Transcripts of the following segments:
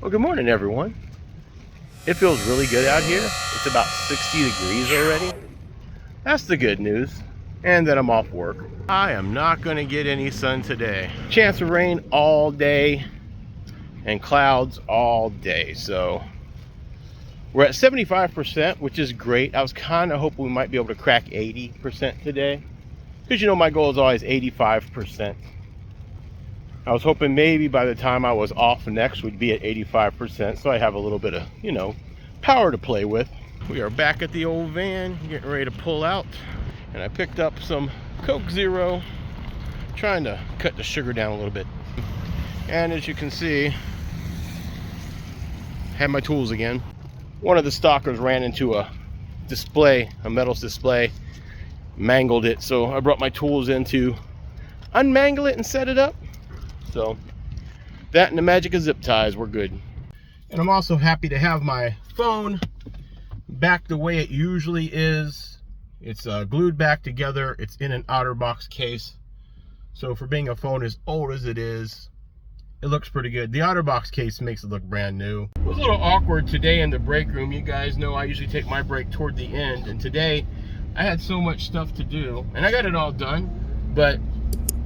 Well, good morning, everyone. It feels really good out here. It's about 60 degrees already. That's the good news. And then I'm off work. I am not going to get any sun today. Chance of rain all day and clouds all day. So we're at 75%, which is great. I was kind of hoping we might be able to crack 80% today, because you know my goal is always 85%. I was hoping maybe by the time I was off next we'd be at 85%, so I have a little bit of, power to play with. We are back at the old van, getting ready to pull out. And I picked up some Coke Zero, trying to cut the sugar down a little bit. And as you can see, have my tools again. One of the stalkers ran into a display, a metals display, mangled it. So I brought my tools in to unmangle it and set it up. So that and the magic of zip ties, we're good. And I'm also happy to have my phone back the way it usually is. It's glued back together. It's in an OtterBox case. So for being a phone as old as it is, it looks pretty good. The OtterBox case makes it look brand new. It was a little awkward today in the break room. You guys know I usually take my break toward the end. And today I had so much stuff to do. And I got it all done. But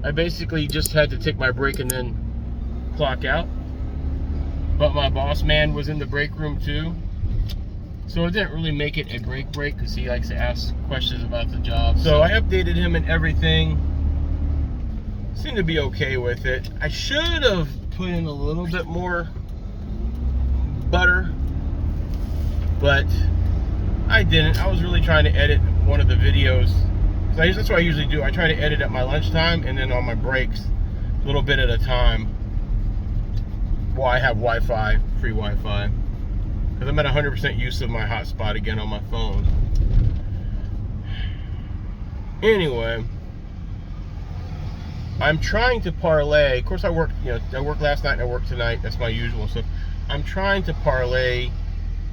I basically just had to take my break and then clock out. But my boss man was in the break room too. So it didn't really make it a break because he likes to ask questions about the job. So I updated him and everything. Seemed to be okay with it. I should have put in a little bit more butter, but I didn't. I was really trying to edit one of the videos. So that's what I usually do. I try to edit at my lunchtime and then on my breaks, a little bit at a time. Well, I have Wi-Fi, free Wi-Fi, because I'm at 100% use of my hotspot again on my phone. Anyway, I'm trying to parlay. Of course, I worked last night and I worked tonight. That's my usual stuff. I'm trying to parlay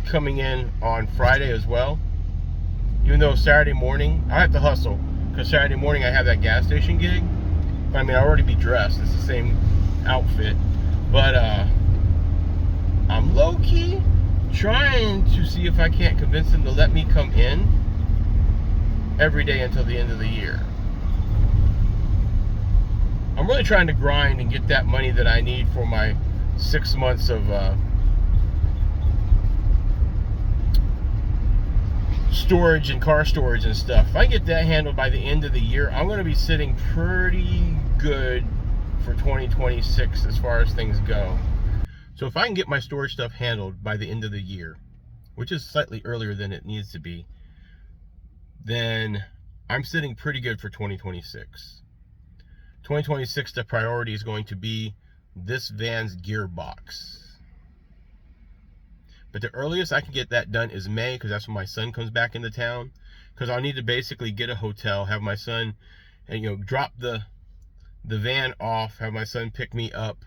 coming in on Friday as well. Even though Saturday morning, I have to hustle, because Saturday morning I have that gas station gig. I mean, I'll already be dressed. It's the same outfit. But I'm low-key trying to see if I can't convince them to let me come in every day until the end of the year. I'm really trying to grind and get that money that I need for my 6 months of storage and car storage and stuff. If I get that handled by the end of the year, I'm going to be sitting pretty good for 2026 as far as things go. So if I can get my storage stuff handled by the end of the year, which is slightly earlier than it needs to be, then I'm sitting pretty good for 2026. 2026, the priority is going to be this van's gearbox. But the earliest I can get that done is May, because that's when my son comes back into town. Because I'll need to basically get a hotel, have my son, and drop the van off, have my son pick me up,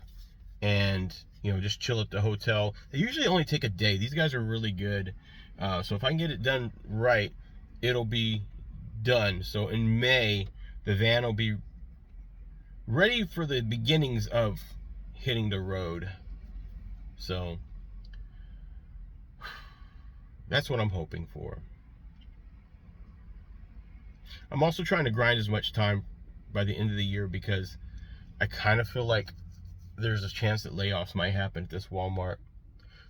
and just chill at the hotel. They usually only take a day. These guys are really good. So if I can get it done right, it'll be done. So in May, the van will be ready for the beginnings of hitting the road. So that's what I'm hoping for. I'm also trying to grind as much time by the end of the year, because I kind of feel like there's a chance that layoffs might happen at this Walmart.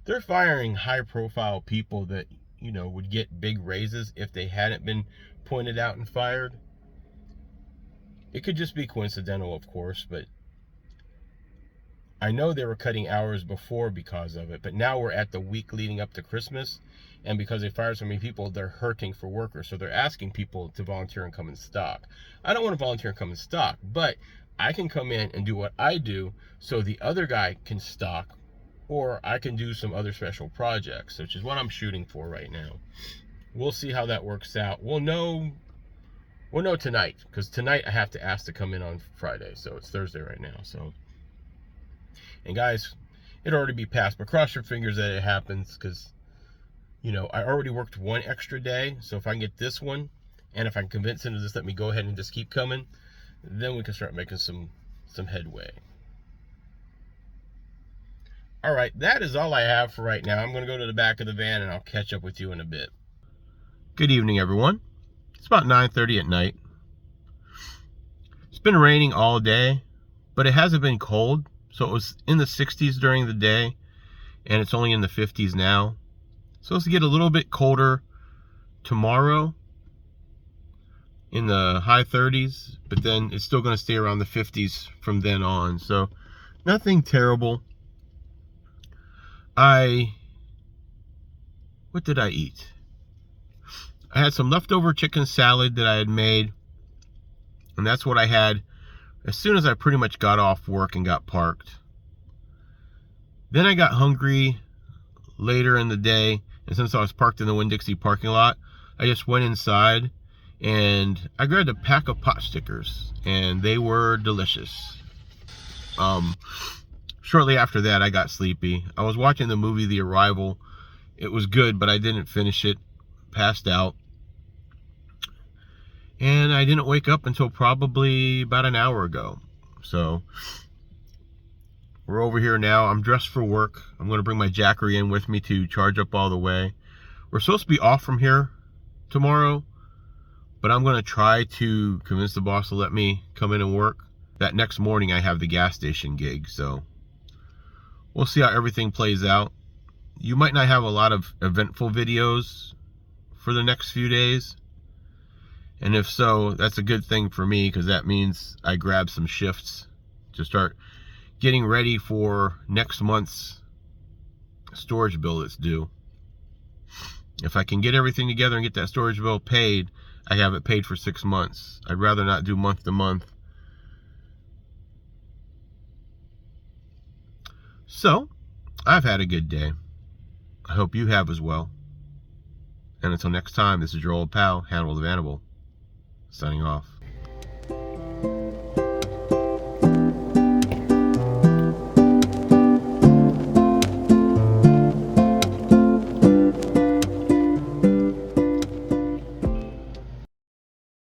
They're firing high profile people that would get big raises if they hadn't been pointed out and fired. It could just be coincidental, of course, but I know they were cutting hours before because of it, but now we're at the week leading up to Christmas, and because they fired so many people, they're hurting for workers, so they're asking people to volunteer and come and stock. I don't want to volunteer and come and stock, but I can come in and do what I do so the other guy can stock, or I can do some other special projects, which is what I'm shooting for right now. We'll see how that works out. We'll know tonight, because tonight I have to ask to come in on Friday, so it's Thursday right now. So, and guys, it'll already be passed, but cross your fingers that it happens, because I already worked one extra day. So if I can get this one, and if I can convince him to just let me go ahead and just keep coming, then we can start making some headway. All right, that is all I have for right now. I'm going to go to the back of the van and I'll catch up with you in a bit. Good evening, everyone. It's about 9:30 at night. It's been raining all day, but it hasn't been cold. So it was in the 60s during the day, and it's only in the 50s now. So it's to get a little bit colder tomorrow, in the high 30s, but then it's still going to stay around the 50s from then on. So nothing terrible. What did I eat? I had some leftover chicken salad that I had made, and that's what I had as soon as I pretty much got off work and got parked. Then I got hungry later in the day, and since I was parked in the Winn-Dixie parking lot, I just went inside and I grabbed a pack of pot stickers, and they were delicious. Shortly after that, I got sleepy. I was watching the movie The Arrival. It was good, but I didn't finish it. Passed out. And I didn't wake up until probably about an hour ago. So we're over here now. I'm dressed for work. I'm going to bring my Jackery in with me to charge up all the way. We're supposed to be off from here tomorrow, but I'm going to try to convince the boss to let me come in and work. That next morning I have the gas station gig, so we'll see how everything plays out. You might not have a lot of eventful videos for the next few days. And if so, that's a good thing for me, because that means I grab some shifts to start getting ready for next month's storage bill that's due. If I can get everything together and get that storage bill paid, I have it paid for 6 months. I'd rather not do month to month. So, I've had a good day. I hope you have as well. And until next time, this is your old pal, Hannibal the Vanlife, signing off.